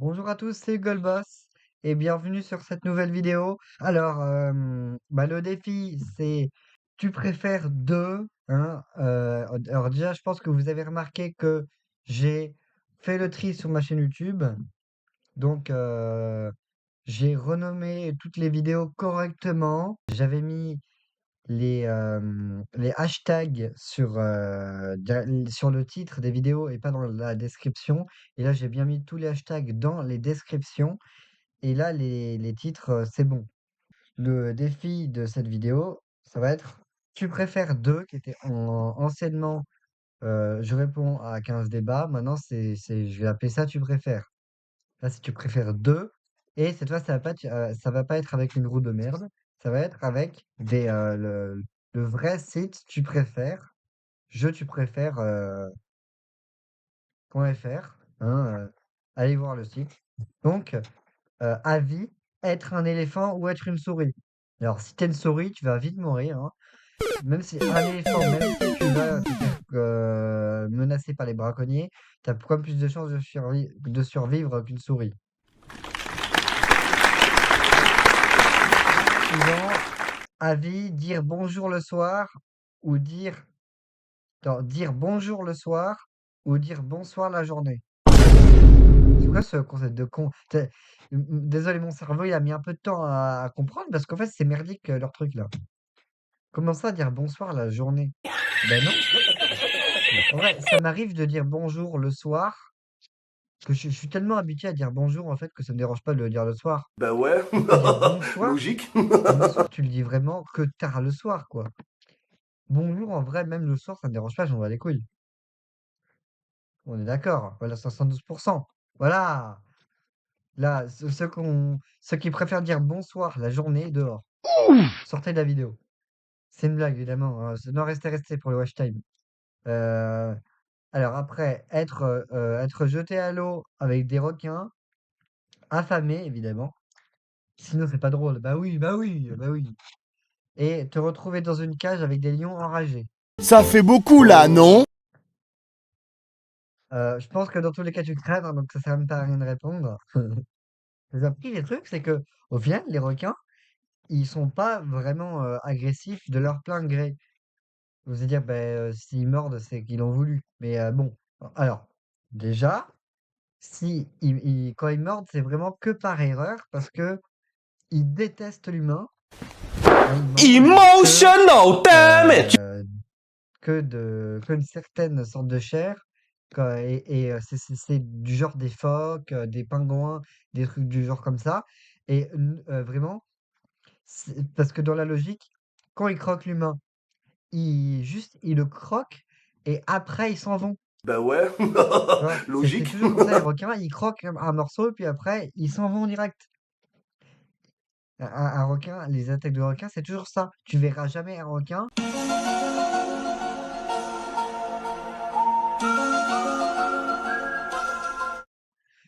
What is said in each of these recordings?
Bonjour à tous, c'est Golboss et bienvenue sur cette nouvelle vidéo. Alors, le défi, c'est tu préfères deux, hein, alors déjà, je pense que vous avez remarqué que j'ai fait le tri sur ma chaîne YouTube. Donc, j'ai renommé toutes les vidéos correctement. J'avais mis les hashtags sur le titre des vidéos et pas dans la description. Et là, j'ai bien mis tous les hashtags dans les descriptions. Et là, les titres, c'est bon. Le défi de cette vidéo, ça va être tu préfères 2 qui était anciennement je réponds à 15 débats. Maintenant, je vais appeler ça tu préfères. Là, si tu préfères 2. Et cette fois, ça va pas être avec une roue de merde. Ça va être avec le vrai site tu préfères, tu préfères .fr, hein, allez voir le site. Donc, avis, être un éléphant ou être une souris. Alors, si t'es une souris, tu vas vite mourir, hein. Même si un éléphant, même si tu vas te faire menacer par les braconniers, t'as quand même plus de chances de survivre qu'une souris. Suivant, avis, dire bonjour le soir ou dire, attends, dire bonjour le soir ou dire bonsoir la journée. C'est quoi ce concept de con? Désolé, mon cerveau, il a mis un peu de temps à comprendre parce qu'en fait, c'est merdique leur truc là. Comment ça, dire bonsoir la journée? Ben non. En vrai, ça m'arrive de dire bonjour le soir, que je suis tellement habitué à dire bonjour en fait que ça me dérange pas de le dire le soir. Bah ouais, Alors que dire bonsoir, logique. bonsoir, tu le dis vraiment que tard le soir, quoi. Bonjour, en vrai, même le soir, ça me dérange pas, j'en bats les couilles. On est d'accord. Voilà, 72%. Voilà. Là, ceux qui préfèrent dire bonsoir la journée dehors. Sortez de la vidéo. C'est une blague, évidemment, hein. Non, restez pour le watch time. Euh, alors après, être jeté à l'eau avec des requins, affamé, évidemment. Sinon, c'est pas drôle. Bah oui, bah oui, bah oui. Et te retrouver dans une cage avec des lions enragés. Ça fait beaucoup là, non? Je pense que dans tous les cas, tu crèves, hein, donc ça sert même pas à rien de répondre. Mais après, le truc, c'est que au final, les requins, ils sont pas vraiment agressifs de leur plein gré. Vous allez dire, ben, s'ils mordent, c'est qu'ils l'ont voulu. Mais bon, alors, déjà, si quand ils mordent, c'est vraiment que par erreur, parce que ils détestent l'humain. Hein, ils mangent Emotional damage! qu'une certaine sorte de chair. C'est du genre des phoques, des pingouins, des trucs du genre comme ça. Et vraiment, parce que dans la logique, quand ils croquent l'humain, ils le croquent et après ils s'en vont. Bah ouais, Tu vois, c'est logique. toujours comme ça, les requins, ils croquent un morceau, puis après, ils s'en vont direct. Un requin, les attaques de requins, c'est toujours ça. Tu verras jamais un requin.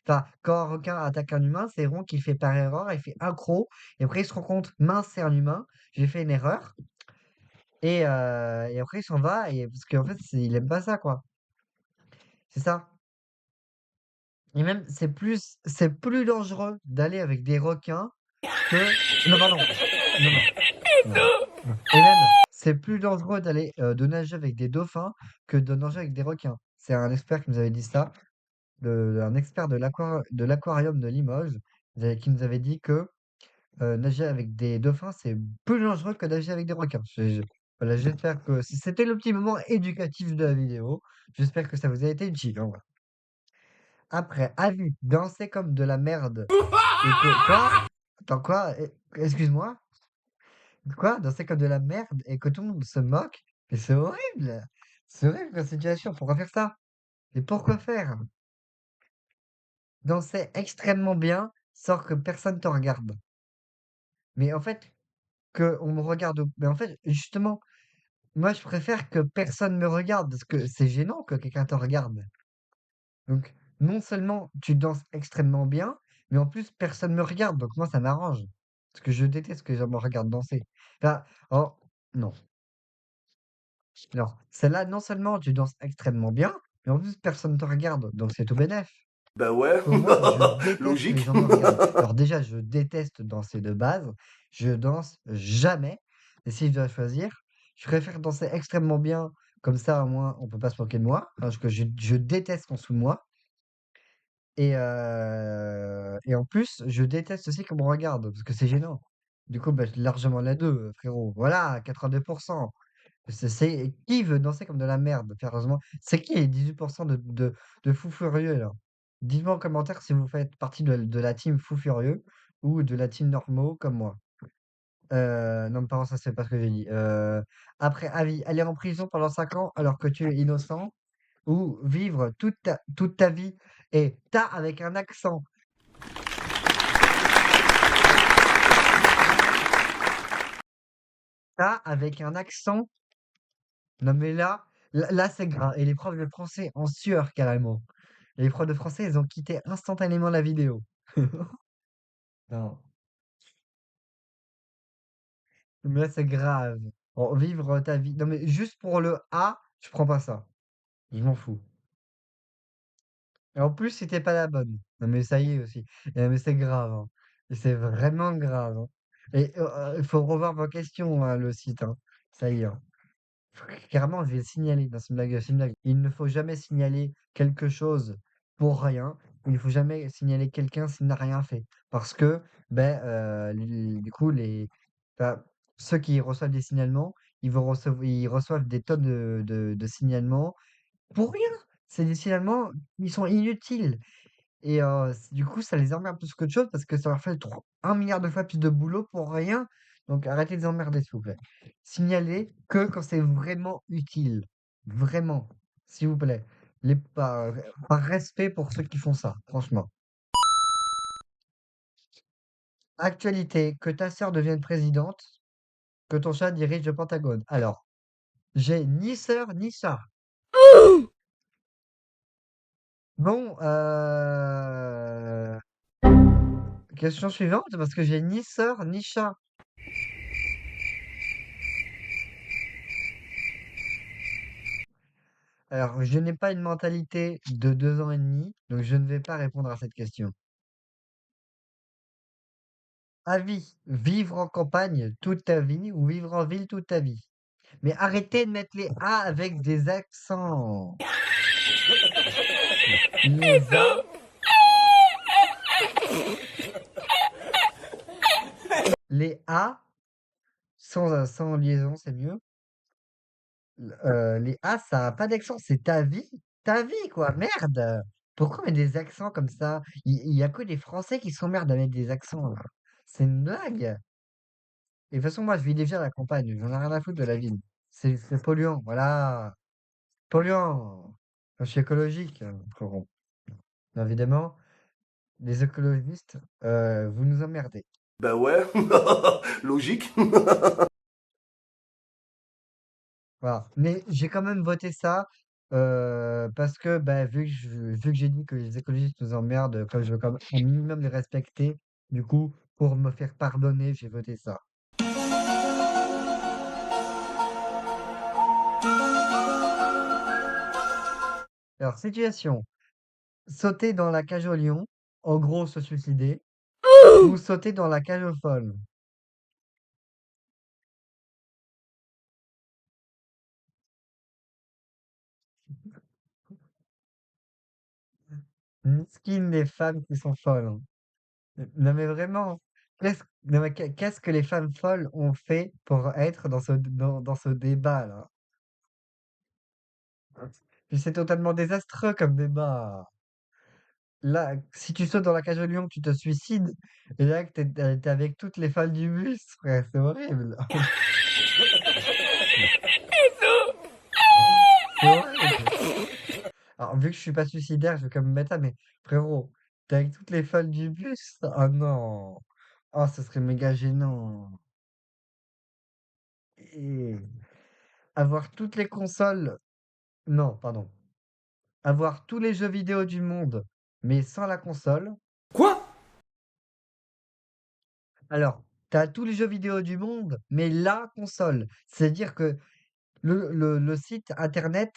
Enfin, quand un requin attaque un humain, c'est rond qu'il fait par erreur, il fait un croc, et après il se rend compte, mince, c'est un humain, j'ai fait une erreur, et après il s'en va, et parce qu'en fait, il aime pas ça, quoi. C'est ça. Et même, c'est plus dangereux d'aller avec des requins que. Non, pardon. Non, non, non, non. Et même, c'est plus dangereux de nager avec des dauphins que de nager avec des requins. C'est un expert qui nous avait dit ça, un expert de l'aquarium de Limoges, qui nous avait dit que nager avec des dauphins, c'est plus dangereux que nager avec des requins. Voilà, j'espère que c'était le petit moment éducatif de la vidéo. J'espère que ça vous a été utile, hein, voilà. Après, avis, danser comme de la merde. Et que quoi? Attends, quoi? Excuse-moi? Quoi? Danser comme de la merde et que tout le monde se moque? Mais c'est horrible! C'est horrible comme situation. Pourquoi faire ça? Et pourquoi faire? Danser extrêmement bien, sans que personne te regarde. Mais en fait, que on me regarde. Mais en fait, justement, moi, je préfère que personne me regarde parce que c'est gênant que quelqu'un te regarde. Donc, non seulement tu danses extrêmement bien, mais en plus, personne me regarde. Donc, moi, ça m'arrange. Parce que je déteste que les gens me regardent danser. Enfin, oh, non. Non. Celle-là, non seulement tu danses extrêmement bien, mais en plus, personne te regarde. Donc, c'est tout bénef. Bah ouais, Pour moi, je déteste que les logique. gens me regardent. Alors déjà, je déteste danser de base. Je danse jamais. Et si je dois choisir, je préfère danser extrêmement bien. Comme ça, au moins, on peut pas se moquer de moi. Parce que je déteste qu'on se fout de moi. Et en plus, je déteste aussi qu'on me regarde, parce que c'est gênant. Du coup, bah, largement la 2, frérot. Voilà, 82%. Qui veut danser comme de la merde, sérieusement? C'est qui les 18% de fous furieux, là? Dites-moi en commentaire si vous faites partie de la team fous furieux ou de la team normaux comme moi. Non, mais pardon, ça c'est pas ce que j'ai dit. Après, avis, aller en prison pendant 5 ans alors que tu es innocent ou vivre toute ta vie et t'as avec un accent. T'as avec un accent. Non, mais là c'est grave. Et les profs de français en sueur carrément. Et les profs de français, ils ont quitté instantanément la vidéo. Non, mais là c'est grave. Bon, vivre ta vie. Non, mais juste pour le A, je prends pas ça. Je m'en fous. Et en plus, c'était pas la bonne. Non, mais ça y est aussi. Mais c'est grave, hein. Et c'est vraiment grave, hein. Et il faut revoir vos questions, hein, le site, hein. Ça y est, hein. Carrément, je vais le signaler. Non, c'est une blague, c'est une blague. Il ne faut jamais signaler quelque chose pour rien. Il ne faut jamais signaler quelqu'un s'il n'a rien fait. Parce que, ben, du coup, enfin, ceux qui reçoivent des signalements, ils reçoivent des tonnes de signalements pour rien. C'est des signalements, ils sont inutiles. Et du coup, ça les emmerde plus qu'autre chose parce que ça leur fait 1 milliard de fois plus de boulot pour rien. Donc arrêtez de les emmerder, s'il vous plaît. Signalez que quand c'est vraiment utile. Vraiment, s'il vous plaît. Par respect pour ceux qui font ça, franchement. Actualité, que ta sœur devienne présidente, que ton chat dirige le Pentagone. Alors, j'ai ni sœur ni chat. Bon, question suivante, parce que j'ai ni sœur ni chat. Alors, je n'ai pas une mentalité de 2 ans et demi, donc je ne vais pas répondre à cette question. Avis, vivre en campagne toute ta vie ou vivre en ville toute ta vie. Mais arrêtez de mettre les A avec des accents. Les A, les A, sans liaison, c'est mieux. Les A, ça n'a pas d'accent, c'est ta vie, quoi, merde. Pourquoi mettre des accents comme ça? Il y a que les Français qui s'emmerdent à mettre des accents, là. C'est une blague. Et de toute façon, moi, je vis déjà à la campagne. J'en ai rien à foutre de la ville. C'est polluant, voilà. Polluant. Je suis écologique, frérot. Bien évidemment, les écologistes, vous nous emmerdez. Bah ouais, logique. Voilà. Mais j'ai quand même voté ça parce que bah, vu que j'ai dit que les écologistes nous emmerdent, comme je veux comme un minimum les respecter, du coup, pour me faire pardonner, j'ai voté ça. Alors, situation. Sauter dans la cage au lion, en gros se suicider, ou sauter dans la cage aux folles. Misquines les femmes qui sont folles, hein. Non mais vraiment, non, mais qu'est-ce que les femmes folles ont fait pour être dans ce débat-là? Puis c'est totalement désastreux comme débat. Là, si tu sautes dans la cage au lion, que tu te suicides, et là que t'es avec toutes les femmes du bus, frère, c'est horrible. C'est horrible. Alors, vu que je suis pas suicidaire, je vais quand même mettre ça, mais frérot, t'es avec toutes les folles du bus? Oh non. Oh, ce serait méga gênant. Et avoir toutes les consoles. Non, pardon. Avoir tous les jeux vidéo du monde, mais sans la console. Quoi? Alors, t'as tous les jeux vidéo du monde, mais la console. C'est-à-dire que le site internet,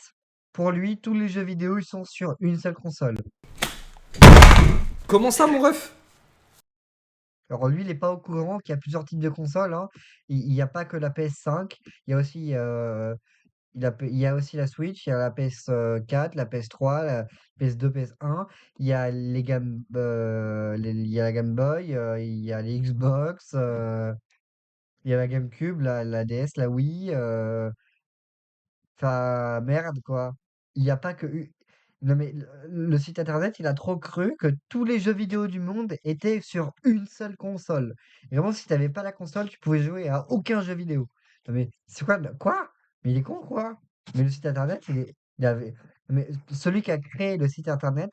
pour lui, tous les jeux vidéo, ils sont sur une seule console. Comment ça, mon ref? Alors lui, il est pas au courant qu'il y a plusieurs types de consoles, hein. Il y a pas que la PS5, il y a aussi, il y a aussi la Switch, il y a la PS4, la PS3, la PS2, PS1, il y a les il y a la Game Boy, il y a les Xbox, il y a la GameCube, la DS, la Wii, enfin, merde, quoi. Il n'y a pas que. Non, mais le site internet, il a trop cru que tous les jeux vidéo du monde étaient sur une seule console. Et vraiment, si tu n'avais pas la console, tu pouvais jouer à aucun jeu vidéo. Non, mais c'est quoi? Quoi? Mais il est con, quoi? Mais le site internet, il avait. Mais celui qui a créé le site internet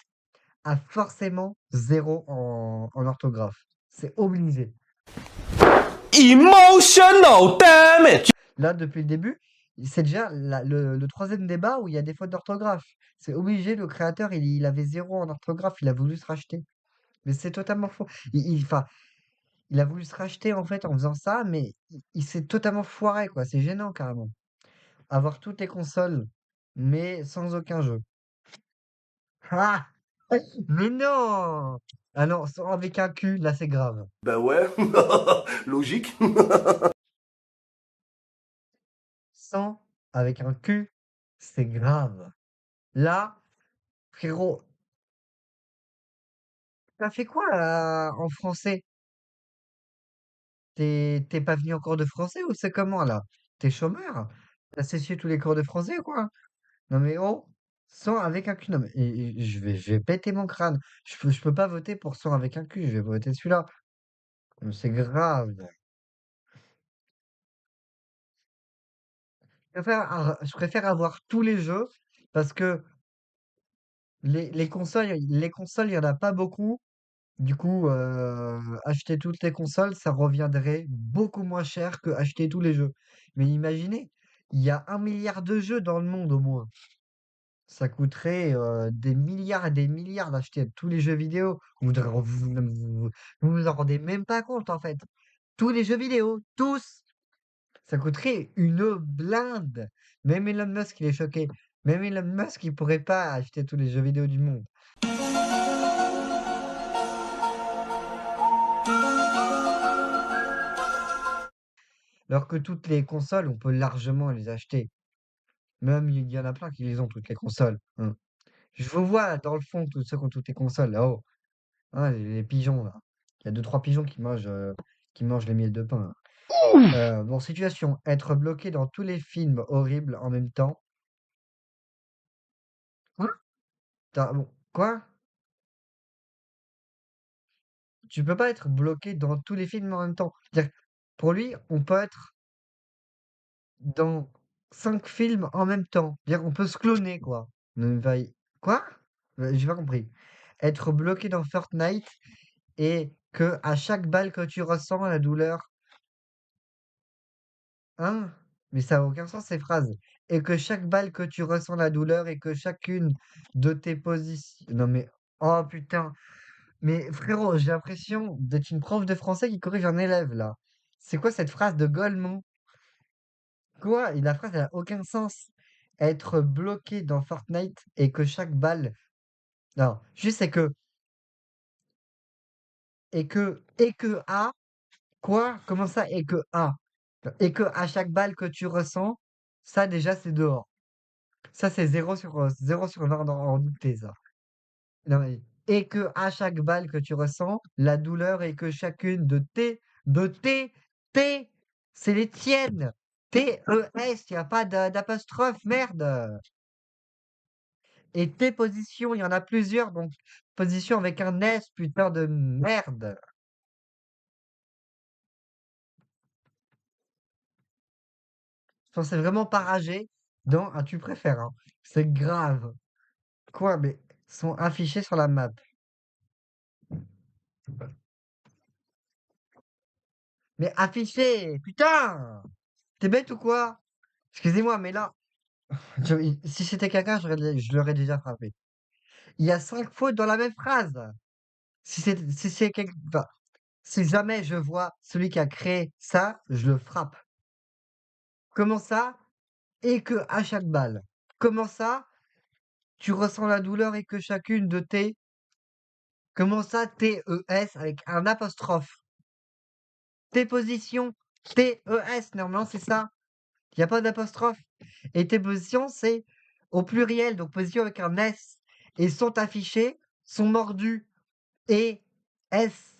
a forcément zéro en orthographe. C'est obligé. Emotional damage! Là, depuis le début, c'est déjà le troisième débat où il y a des fautes d'orthographe. C'est obligé, le créateur, il avait zéro en orthographe, il a voulu se racheter. Mais c'est totalement faux. Enfin, il a voulu se racheter en fait en faisant ça, mais il s'est totalement foiré, quoi. C'est gênant carrément. Avoir toutes les consoles, mais sans aucun jeu. Ah! Mais non! Ah non, avec un cul, là c'est grave. Bah ouais, logique. Sans avec un cul, c'est grave. Là, frérot, t'as fait quoi là, en français? T'es pas venu en cours de français ou c'est comment là? T'es chômeur? T'as séché tous les cours de français ou quoi? Non mais oh, sans avec un cul. Non mais je vais péter mon crâne. Je peux pas voter pour sans avec un cul, je vais voter celui-là. C'est grave. Je préfère avoir tous les jeux parce que les consoles, il y en a pas beaucoup. Du coup, acheter toutes les consoles, ça reviendrait beaucoup moins cher que acheter tous les jeux. Mais imaginez, il y a 1 milliard de jeux dans le monde au moins. Ça coûterait des milliards et des milliards d'acheter tous les jeux vidéo. Vous vous en rendez même pas compte en fait. Tous les jeux vidéo, tous, ça coûterait une blinde. Même Elon Musk, il est choqué. Même Elon Musk, il pourrait pas acheter tous les jeux vidéo du monde. Alors que toutes les consoles, on peut largement les acheter. Même il y en a plein qui les ont, toutes les consoles, hein. Je vous vois là, dans le fond, tous ceux qui ont toutes les consoles, là-haut. Hein, les pigeons, là. Il y a deux, trois pigeons qui mangent les miels de pain, là. Bon, situation, être bloqué dans tous les films horribles en même temps. Quoi? Bon, quoi? Tu peux pas être bloqué dans tous les films en même temps. C'est-à-dire, pour lui, on peut être dans 5 films en même temps. C'est-à-dire, on peut se cloner, quoi. Quoi? J'ai pas compris. Être bloqué dans Fortnite et que à chaque balle que tu ressens, la douleur. Hein? Mais ça a aucun sens ces phrases. Et que chaque balle que tu ressens la douleur et que chacune de tes positions. Non mais. Oh putain. Mais frérot, j'ai l'impression d'être une prof de français qui corrige un élève là. C'est quoi cette phrase de Golemont? Quoi? Et la phrase elle a aucun sens. Être bloqué dans Fortnite et que chaque balle. Non, juste c'est que. Et que A. Quoi? Comment ça? Et que A? Et que à chaque balle que tu ressens, ça déjà c'est dehors. Ça c'est 0 sur 20 en dictée, ça. Non, et que à chaque balle que tu ressens, la douleur et que chacune de tes, c'est les tiennes. T-E-S, il n'y a pas d'apostrophe, merde. Et tes positions, il y en a plusieurs, donc position avec un S, putain de merde. Je pensais vraiment pas rager dans un tu préfères, hein. C'est grave. Quoi? Mais sont affichés sur la map. Mais affichés! Putain! T'es bête ou quoi? Excusez-moi, mais là, si c'était quelqu'un, je l'aurais déjà frappé. Il y a 5 fautes dans la même phrase. Enfin, si jamais je vois celui qui a créé ça, je le frappe. Comment ça? Et que à chaque balle. Comment ça? Tu ressens la douleur et que chacune de tes. Comment ça, TES avec un apostrophe? Tes positions, TES, normalement c'est ça. Il y a pas d'apostrophe. Et tes positions, c'est au pluriel, donc position avec un S. Et sont affichées, sont mordues. Et S,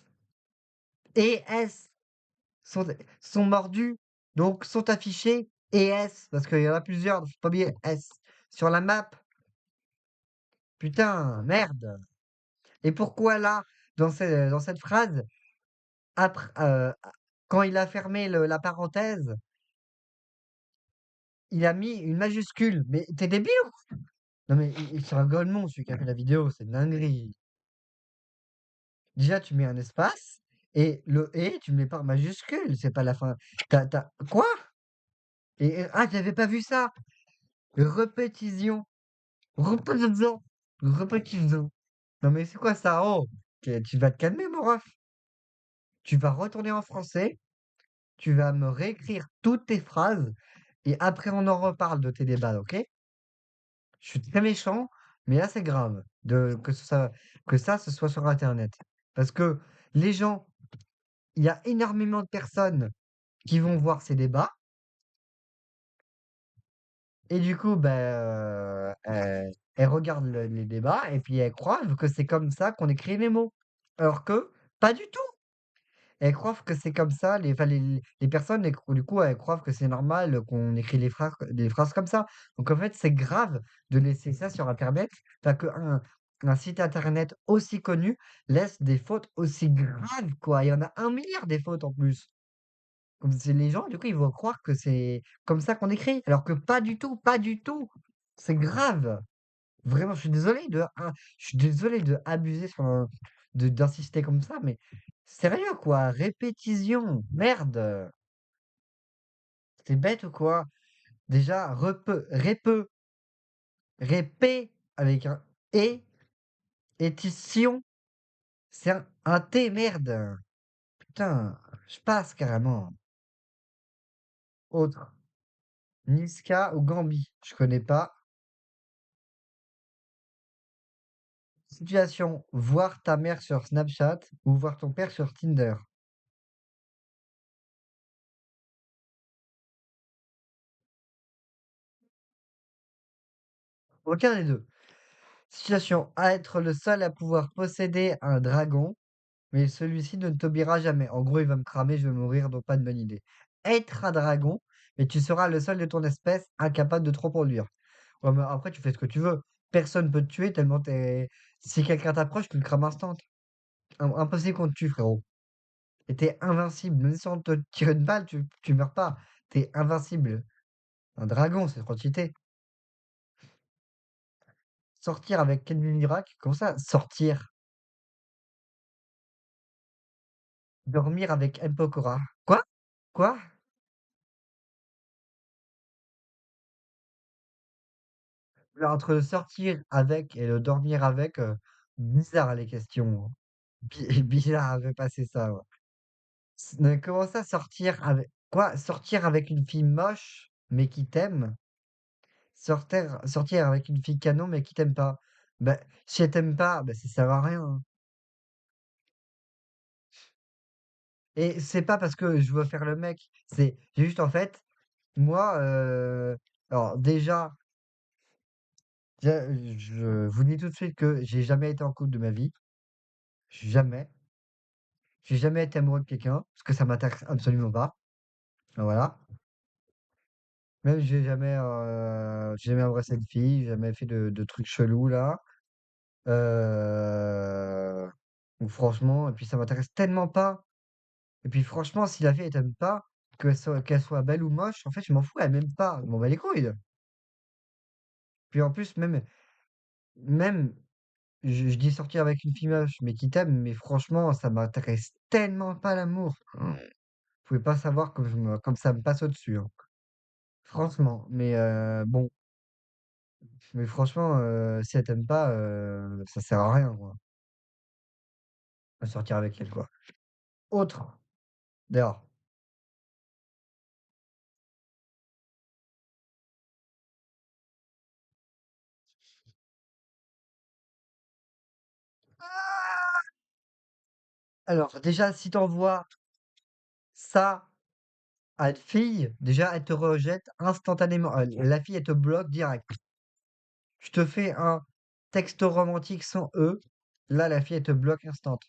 et S sont, sont mordus, donc sont affichés et S, parce qu'il y en a plusieurs, donc faut pas oublier S. Sur la map, putain, merde. Et pourquoi là, dans cette phrase, après, quand il a fermé la parenthèse, il a mis une majuscule. Mais t'es débile? Non mais c'est un golemon celui qui a fait la vidéo, c'est une dinguerie. Déjà, tu mets un espace, et le et, tu ne mets pas en majuscule, c'est pas la fin. Quoi? Ah, j'avais pas vu ça! Répétition, répétition, répétition. Non mais c'est quoi ça? Oh, tu vas te calmer, mon ref. Tu vas retourner en français, tu vas me réécrire toutes tes phrases, et après on en reparle de tes débats, ok? Je suis très méchant, mais là c'est grave que ça ce soit sur Internet. Parce que les gens, il y a énormément de personnes qui vont voir ces débats, et du coup, ben, elles regardent les débats, et puis elles croient que c'est comme ça qu'on écrit les mots. Alors que pas du tout. Elles croient que c'est comme ça, enfin, les personnes, du coup, elles croient que c'est normal qu'on écrit les phrases comme ça. Donc en fait, c'est grave de laisser ça sur Internet, enfin, un site Internet aussi connu laisse des fautes aussi graves, quoi. Il y en a un milliard des fautes en plus. Comme c'est les gens, du coup, ils vont croire que c'est comme ça qu'on écrit, alors que pas du tout, pas du tout. C'est grave. Vraiment, je suis désolé de abuser d'insister comme ça, mais sérieux quoi, répétition, merde, c'est bête ou quoi? Déjà, répé avec un et, étition, c'est un T, merde. Putain, je passe carrément. Autre, Niska ou Gambi, je connais pas. Situation, voir ta mère sur Snapchat ou voir ton père sur Tinder. Aucun des deux. Situation, à être le seul à pouvoir posséder un dragon, mais celui-ci ne t'obéira jamais. En gros, il va me cramer, je vais mourir, donc pas de bonne idée. Être un dragon, mais tu seras le seul de ton espèce incapable de trop produire. Ouais, mais après, tu fais ce que tu veux. Personne peut te tuer tellement t'es. Si quelqu'un t'approche, tu le crames instant. Impossible qu'on te tue, frérot. Et t'es invincible. Même si on te tire une balle, tu meurs pas. T'es invincible. Un dragon, c'est trop cheaté. Sortir avec Kenny Miracle, comment ça, sortir? Dormir avec M. Pokora. Quoi? Quoi? Là, entre le sortir avec et le dormir avec, bizarre les questions, hein. Bizarre de passer ça, ouais. Mais comment ça sortir avec quoi? Sortir avec une fille moche, mais qui t'aime? Sortir avec une fille canon, mais qui t'aime pas? Bah, si elle t'aime pas, bah, ça sert à rien, hein. Et c'est pas parce que je veux faire le mec, c'est juste en fait, moi, alors déjà, je vous dis tout de suite que j'ai jamais été en couple de ma vie. Jamais. J'ai jamais été amoureux de quelqu'un, parce que ça m'intéresse absolument pas. Voilà. Même j'ai jamais embrassé de fille, j'ai jamais fait de trucs chelous là. Euh, donc franchement, et puis ça m'intéresse tellement pas. Et puis franchement, si la fille elle t'aime pas, qu'elle soit belle ou moche, en fait, je m'en fous, elle m'aime pas. Je m'en bats les couilles. Puis en plus, même, je dis sortir avec une fille moche, mais qui t'aime, mais franchement, ça m'intéresse tellement pas l'amour. Vous pouvez pas savoir comme ça me passe au-dessus, hein. Franchement, mais bon, mais franchement, si elle t'aime pas, ça sert à rien, quoi, de sortir avec elle, quoi. Autre, d'ailleurs. Alors, déjà, si t'envoies ça à une fille, déjà, elle te rejette instantanément. La fille, elle te bloque direct. Je te fais un texto romantique sans E. Là, la fille, elle te bloque instant.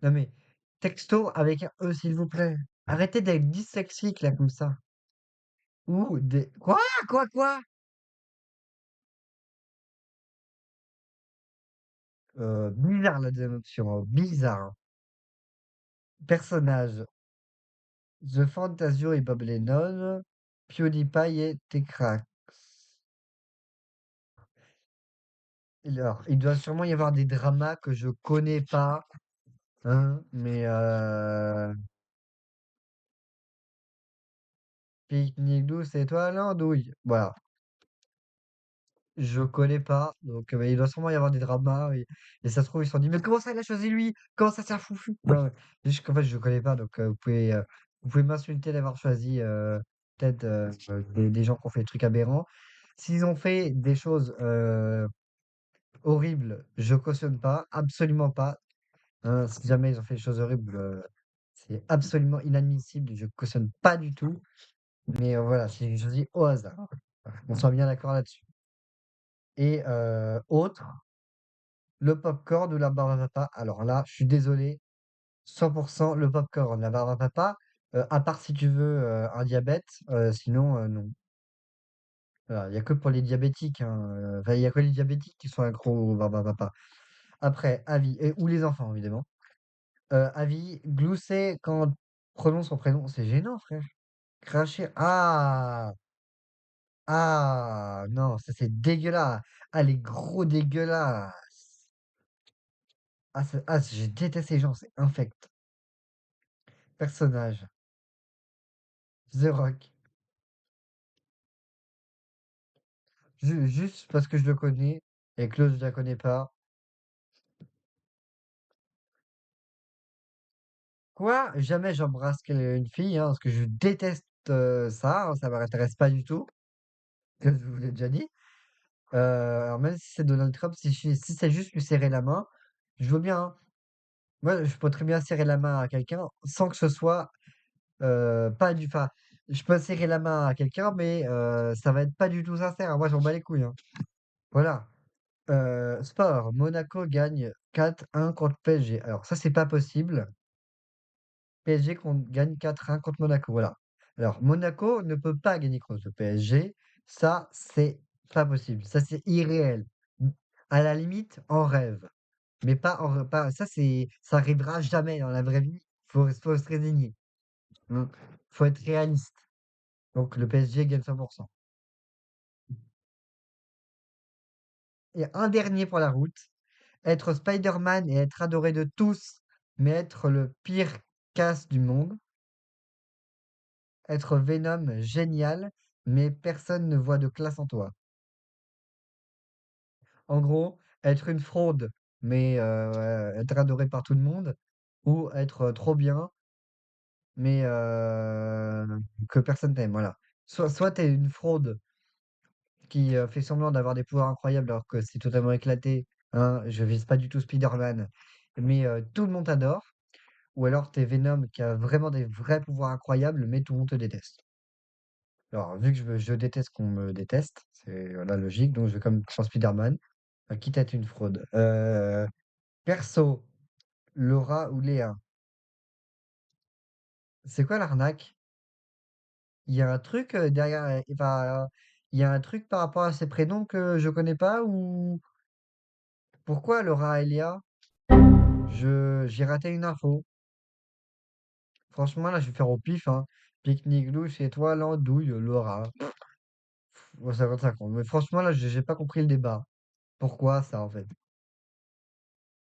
Non mais, texto avec un E, s'il vous plaît. Arrêtez d'être dyslexique, là, comme ça. Ou des... Quoi? Quoi? Bizarre, la deuxième option, hein, bizarre. Personnage. The Fantasio et Bob Lennon. PewDiePie et T-Crax. Alors, il doit sûrement y avoir des dramas que je connais pas, hein, mais Pique-nique douce, étoile, andouille. Voilà. Je connais pas, donc il doit sûrement y avoir des dramas et ça se trouve, ils se sont dit: «Mais comment ça, il a choisi lui? Comment ça, c'est un foufou?» Non, c'est juste qu'en fait, je connais pas, donc vous pouvez m'insulter d'avoir choisi, peut-être, des gens qui ont fait des trucs aberrants. S'ils ont fait des choses, horribles, je cautionne pas, absolument pas, hein. Si jamais ils ont fait des choses horribles, c'est absolument inadmissible, je cautionne pas du tout, mais voilà, j'ai choisi au hasard. Voilà, qu'on soit bien d'accord là-dessus et autre. Le popcorn ou la barbe à papa? Alors là, je suis désolé, 100 le popcorn. La barbe à papa, à part si tu veux, un diabète, sinon, non. Voilà, il y a que pour les diabétiques, hein, enfin, il y a que les diabétiques qui sont accros au barbe à papa. Après, avis et ou les enfants évidemment. Avis, glousser quand on prononce son prénom, c'est gênant frère. Cracher ah! Ah! Non, ça c'est dégueulasse. Ah les gros dégueulasses. Je déteste ces gens, c'est infect. Personnage. The Rock. Juste parce que je le connais et que l'autre je la connais pas. Quoi? Jamais j'embrasse une fille, hein, parce que je déteste ça, hein, ça m'intéresse pas du tout, comme je vous l'ai déjà dit. Alors même si c'est Donald Trump, si c'est juste lui serrer la main, je veux bien, hein. Moi, je peux très bien serrer la main à quelqu'un sans que ce soit pas du. Enfin, je peux serrer la main à quelqu'un, mais ça va être pas du tout sincère, hein. Moi, j'en bats les couilles, hein. Voilà. Sport, Monaco gagne 4-1 contre PSG. Alors ça, c'est pas possible. PSG gagne 4-1 contre Monaco, voilà. Alors Monaco ne peut pas gagner contre le PSG. Ça, c'est pas possible. Ça, c'est irréel. À la limite, en rêve. Mais pas, ça arrivera jamais dans la vraie vie. Faut se résigner, hein. Faut être réaliste. Donc le PSG gagne 100%. Et un dernier pour la route. Être Spider-Man et être adoré de tous, mais être le pire casse du monde. Être Venom génial, mais personne ne voit de classe en toi. En gros, être une fraude, mais être adoré par tout le monde, ou être trop bien, mais que personne t'aime, voilà. Soit t'es une fraude qui fait semblant d'avoir des pouvoirs incroyables alors que c'est totalement éclaté, hein, je vise pas du tout Spider-Man, mais tout le monde t'adore. Ou alors t'es Venom qui a vraiment des vrais pouvoirs incroyables, mais tout le monde te déteste. Alors, vu que je déteste qu'on me déteste, c'est la logique, donc je vais comme sur Spider-Man, quitte à être une fraude. Perso, Laura ou Léa? C'est quoi l'arnaque? Il y a un truc derrière, enfin, il y a un truc par rapport à ces prénoms que je connais pas ou pourquoi Laura et Léa? J'ai raté une info. Franchement, là, je vais faire au pif, hein. Pique-nique louche, étoile, andouille, Laura. Ouais, 50-50. Mais franchement, là, j'ai pas compris le débat. Pourquoi ça, en fait?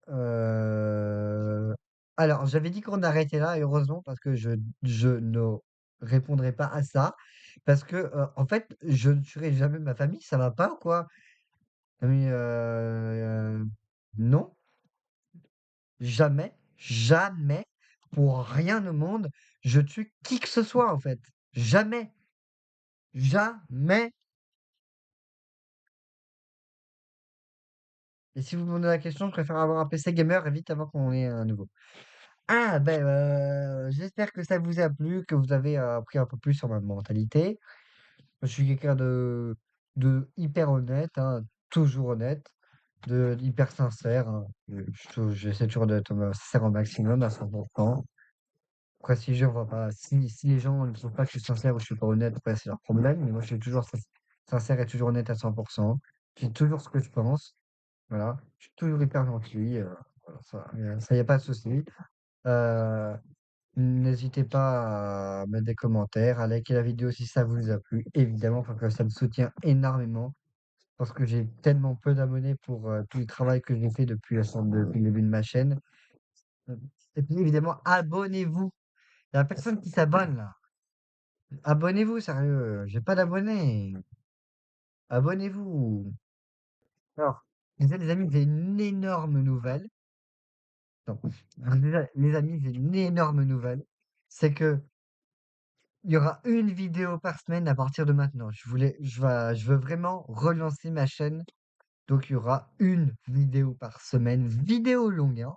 Euh, Alors, j'avais dit qu'on arrêtait là, et heureusement, parce que je ne répondrai pas à ça. Parce que, en fait, je ne tuerai jamais ma famille, ça va pas, ou quoi? Mais, non, jamais, jamais, pour rien au monde, je tue qui que ce soit, en fait. Jamais, jamais. Et si vous me demandez la question, je préfère avoir un PC gamer vite avant qu'on ait un nouveau. Ah, ben, j'espère que ça vous a plu, que vous avez appris un peu plus sur ma mentalité. Je suis quelqu'un de hyper honnête, hein, toujours honnête, de hyper sincère, hein. J'essaie toujours d'être sincère au maximum à 100%. Après, si les gens voient pas, si les gens ne trouvent pas que je suis sincère ou je suis pas honnête, après, c'est leur problème. Mais moi, je suis toujours sincère et toujours honnête à 100%. Je dis toujours ce que je pense. Voilà. Je suis toujours hyper gentil. Voilà, ça, y a pas de souci. Euh, N'hésitez pas à mettre des commentaires, à liker la vidéo si ça vous a plu, évidemment, parce que ça me soutient énormément. Parce que j'ai tellement peu d'abonnés pour tout le travail que j'ai fait depuis le début de ma chaîne. Euh, Et puis évidemment, abonnez-vous. Il n'y a personne qui s'abonne là. Abonnez-vous, sérieux. J'ai pas d'abonnés. Abonnez-vous. Alors, les amis, j'ai une énorme nouvelle. Non. Alors, déjà, les amis, j'ai une énorme nouvelle. C'est que il y aura une vidéo par semaine à partir de maintenant. Je veux vraiment relancer ma chaîne. Donc, il y aura une vidéo par semaine. Vidéo longue, hein.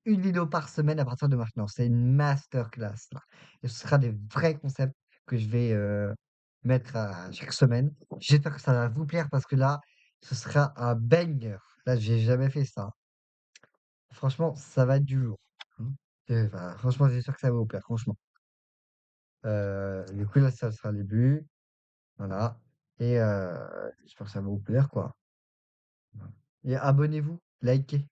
Une vidéo par semaine à partir de maintenant. C'est une masterclass, là. Et ce sera des vrais concepts que je vais mettre à chaque semaine. J'espère que ça va vous plaire parce que là, ce sera un banger. Là, j'ai jamais fait ça. Franchement, ça va être du lourd, hein. Enfin, franchement, j'espère que ça va vous plaire, franchement. Du coup, là, ça sera le début. Voilà. Et j'espère que ça va vous plaire, quoi. Voilà. Et abonnez-vous, likez.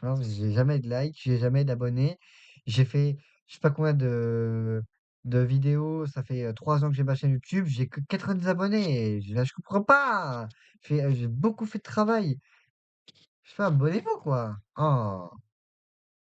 Hein, j'ai jamais de like, j'ai jamais d'abonnés. J'ai fait, je sais pas combien de vidéos. Ça fait 3 ans que j'ai ma chaîne YouTube. J'ai que 90 abonnés. Là, je comprends pas. J'ai beaucoup fait de travail. Je fais abonnez-vous, quoi. Oh.